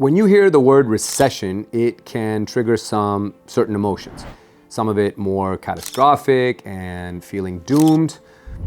When you hear the word recession, it can trigger some certain emotions. Some of it more catastrophic and feeling doomed.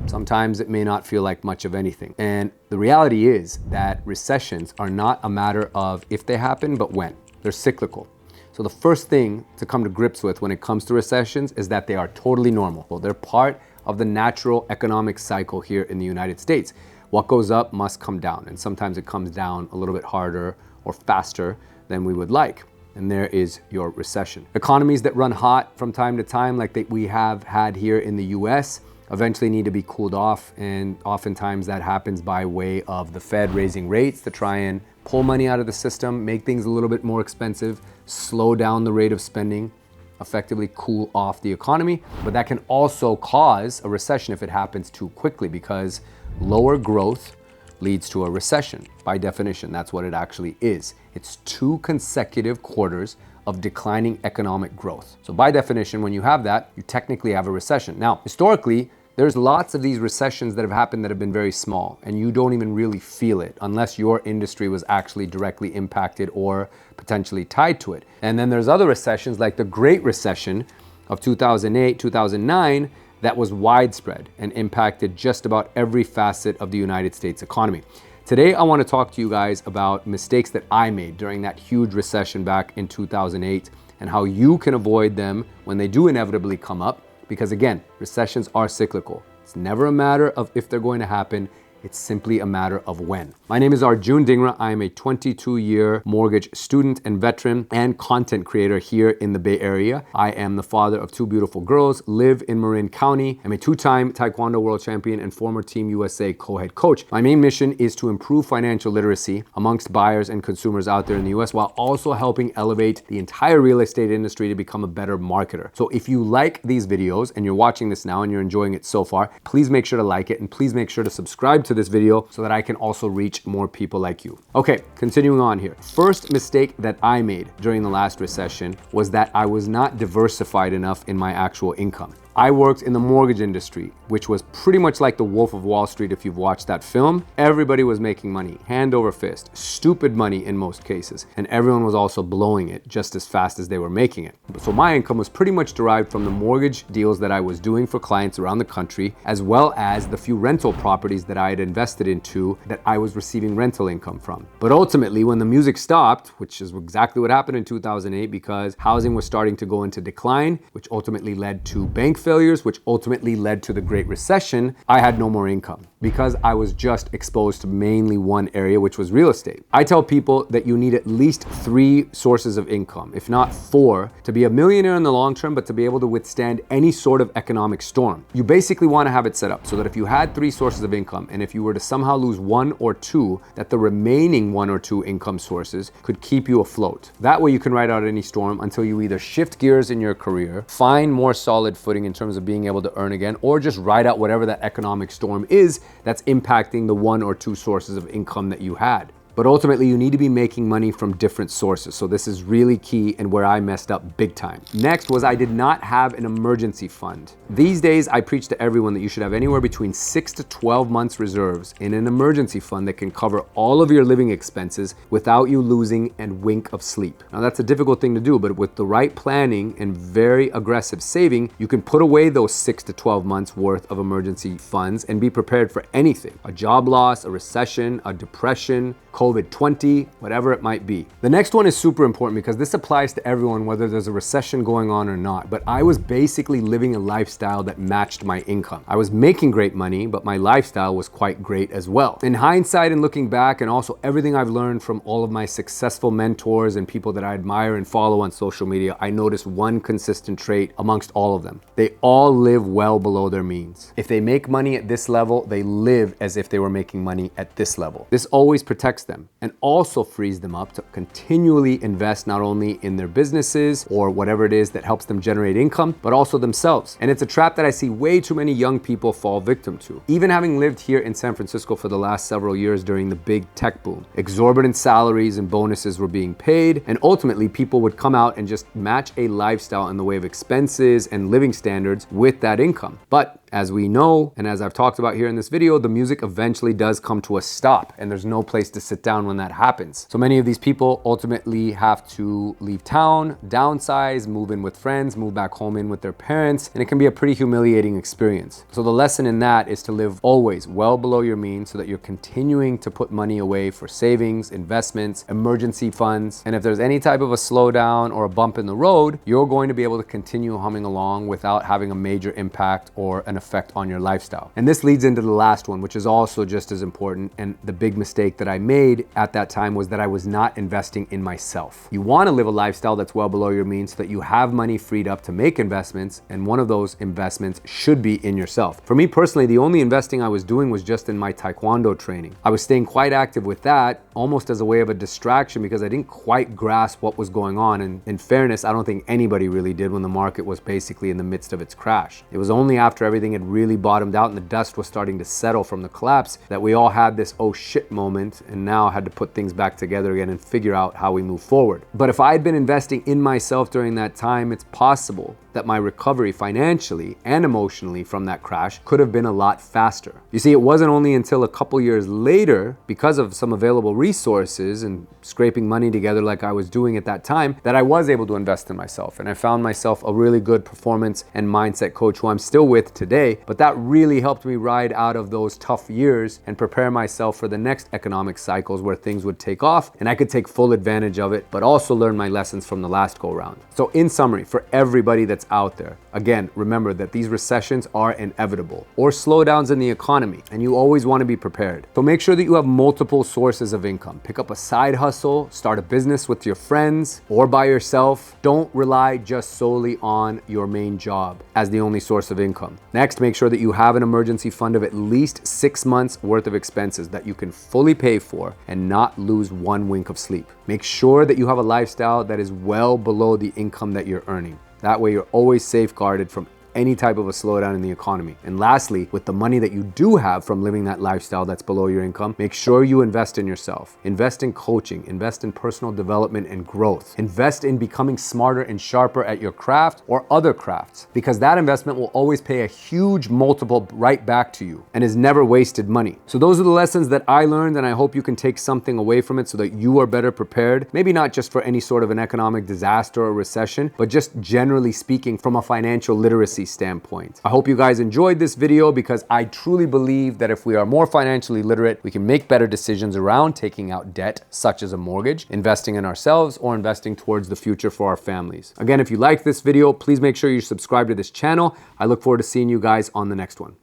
Sometimes it may not feel like much of anything. And the reality is that recessions are not a matter of if they happen, but when. They're cyclical. So the first thing to come to grips with when it comes to recessions is that they are totally normal. Well, they're part of the natural economic cycle here in the United States. What goes up must come down, and sometimes it comes down a little bit harder or faster than we would like. And there is your recession. Economies that run hot from time to time, like we have had here in the US, eventually need to be cooled off. And oftentimes that happens by way of the Fed raising rates to try and pull money out of the system, make things a little bit more expensive, slow down the rate of spending, effectively cool off the economy. But that can also cause a recession if it happens too quickly, because lower growth leads to a recession. By definition, that's what it actually is. It's 2 consecutive quarters of declining economic growth. So by definition, when you have that, you technically have a recession. Now, historically, there's lots of these recessions that have happened that have been very small, and you don't even really feel it unless your industry was actually directly impacted or potentially tied to it. And then there's other recessions like the Great Recession of 2008, 2009, that was widespread and impacted just about every facet of the United States economy. Today, I want to talk to you guys about mistakes that I made during that huge recession back in 2008 and how you can avoid them when they do inevitably come up. Because again, recessions are cyclical. It's never a matter of if they're going to happen. It's simply a matter of when. My name is Arjun Dhingra. I am a 22-year mortgage student and veteran and content creator here in the Bay Area. I am the father of 2 beautiful girls, live in Marin County. I'm a 2-time Taekwondo world champion and former Team USA co-head coach. My main mission is to improve financial literacy amongst buyers and consumers out there in the US, while also helping elevate the entire real estate industry to become a better marketer. So if you like these videos and you're watching this now and you're enjoying it so far, please make sure to like it and please make sure to subscribe to this video so that I can also reach more people like you. Okay, continuing on here. First mistake that I made during the last recession was that I was not diversified enough in my actual income. I worked in the mortgage industry, which was pretty much like the Wolf of Wall Street if you've watched that film. Everybody was making money, hand over fist, stupid money in most cases, and everyone was also blowing it just as fast as they were making it. So my income was pretty much derived from the mortgage deals that I was doing for clients around the country, as well as the few rental properties that I had invested into that I was receiving rental income from. But ultimately, when the music stopped, which is exactly what happened in 2008, because housing was starting to go into decline, which ultimately led to bank failures, which ultimately led to the Great Recession, I had no more income because I was just exposed to mainly one area, which was real estate. I tell people that you need at least 3 sources of income, if not 4, to be a millionaire in the long term, but to be able to withstand any sort of economic storm. You basically want to have it set up so that if you had 3 sources of income, and if you were to somehow lose 1 or 2, that the remaining 1 or 2 income sources could keep you afloat. That way you can ride out any storm until you either shift gears in your career, find more solid footing in terms of being able to earn again, or just ride out whatever that economic storm is that's impacting the 1 or 2 sources of income that you had. But ultimately, you need to be making money from different sources. So this is really key and where I messed up big time. Next was I did not have an emergency fund. These days, I preach to everyone that you should have anywhere between 6 to 12 months reserves in an emergency fund that can cover all of your living expenses without you losing a wink of sleep. Now, that's a difficult thing to do, but with the right planning and very aggressive saving, you can put away those 6 to 12 months worth of emergency funds and be prepared for anything. A job loss, a recession, a depression, COVID-20, whatever it might be. The next one is super important because this applies to everyone, whether there's a recession going on or not. But I was basically living a lifestyle that matched my income. I was making great money, but my lifestyle was quite great as well. In hindsight and looking back, and also everything I've learned from all of my successful mentors and people that I admire and follow on social media, I noticed one consistent trait amongst all of them. They all live well below their means. If they make money at this level, they live as if they were making money at this level. This always protects them and also frees them up to continually invest not only in their businesses or whatever it is that helps them generate income, but also themselves. And it's a trap that I see way too many young people fall victim to. Even having lived here in San Francisco for the last several years during the big tech boom, exorbitant salaries and bonuses were being paid, and ultimately people would come out and just match a lifestyle in the way of expenses and living standards with that income. But as we know, and as I've talked about here in this video, the music eventually does come to a stop and there's no place to sit down when that happens. So many of these people ultimately have to leave town, downsize, move in with friends, move back home in with their parents, and it can be a pretty humiliating experience. So the lesson in that is to live always well below your means so that you're continuing to put money away for savings, investments, emergency funds. And if there's any type of a slowdown or a bump in the road, you're going to be able to continue humming along without having a major impact or an effect on your lifestyle. And this leads into the last one, which is also just as important. And the big mistake that I made at that time was that I was not investing in myself. You want to live a lifestyle that's well below your means so that you have money freed up to make investments, and one of those investments should be in yourself. For me personally, the only investing I was doing was just in my Taekwondo training. I was staying quite active with that, almost as a way of a distraction, because I didn't quite grasp what was going on. And in fairness, I don't think anybody really did when the market was basically in the midst of its crash. It was only after everything had really bottomed out and the dust was starting to settle from the collapse that we all had this oh shit moment, and now had to put things back together again and figure out how we move forward. But if I had been investing in myself during that time, it's possible that my recovery financially and emotionally from that crash could have been a lot faster. You see, it wasn't only until a couple years later, because of some available resources and scraping money together like I was doing at that time, that I was able to invest in myself. And I found myself a really good performance and mindset coach who I'm still with today. But that really helped me ride out of those tough years and prepare myself for the next economic cycles where things would take off and I could take full advantage of it, but also learn my lessons from the last go round. So in summary, for everybody that's out there, again, remember that these recessions are inevitable, or slowdowns in the economy, and you always want to be prepared. So make sure that you have multiple sources of income. Pick up a side hustle, start a business with your friends or by yourself. Don't rely just solely on your main job as the only source of income. Next, make sure that you have an emergency fund of at least 6 months worth of expenses that you can fully pay for and not lose one wink of sleep. Make sure that you have a lifestyle that is well below the income that you're earning. That way you're always safeguarded from any type of a slowdown in the economy. And lastly, with the money that you do have from living that lifestyle that's below your income, make sure you invest in yourself. Invest in coaching, invest in personal development and growth. Invest in becoming smarter and sharper at your craft or other crafts, because that investment will always pay a huge multiple right back to you and is never wasted money. So those are the lessons that I learned, and I hope you can take something away from it so that you are better prepared, maybe not just for any sort of an economic disaster or recession, but just generally speaking from a financial literacy standpoint. I hope you guys enjoyed this video, because I truly believe that if we are more financially literate, we can make better decisions around taking out debt, such as a mortgage, investing in ourselves, or investing towards the future for our families. Again, if you like this video, please make sure you subscribe to this channel. I look forward to seeing you guys on the next one.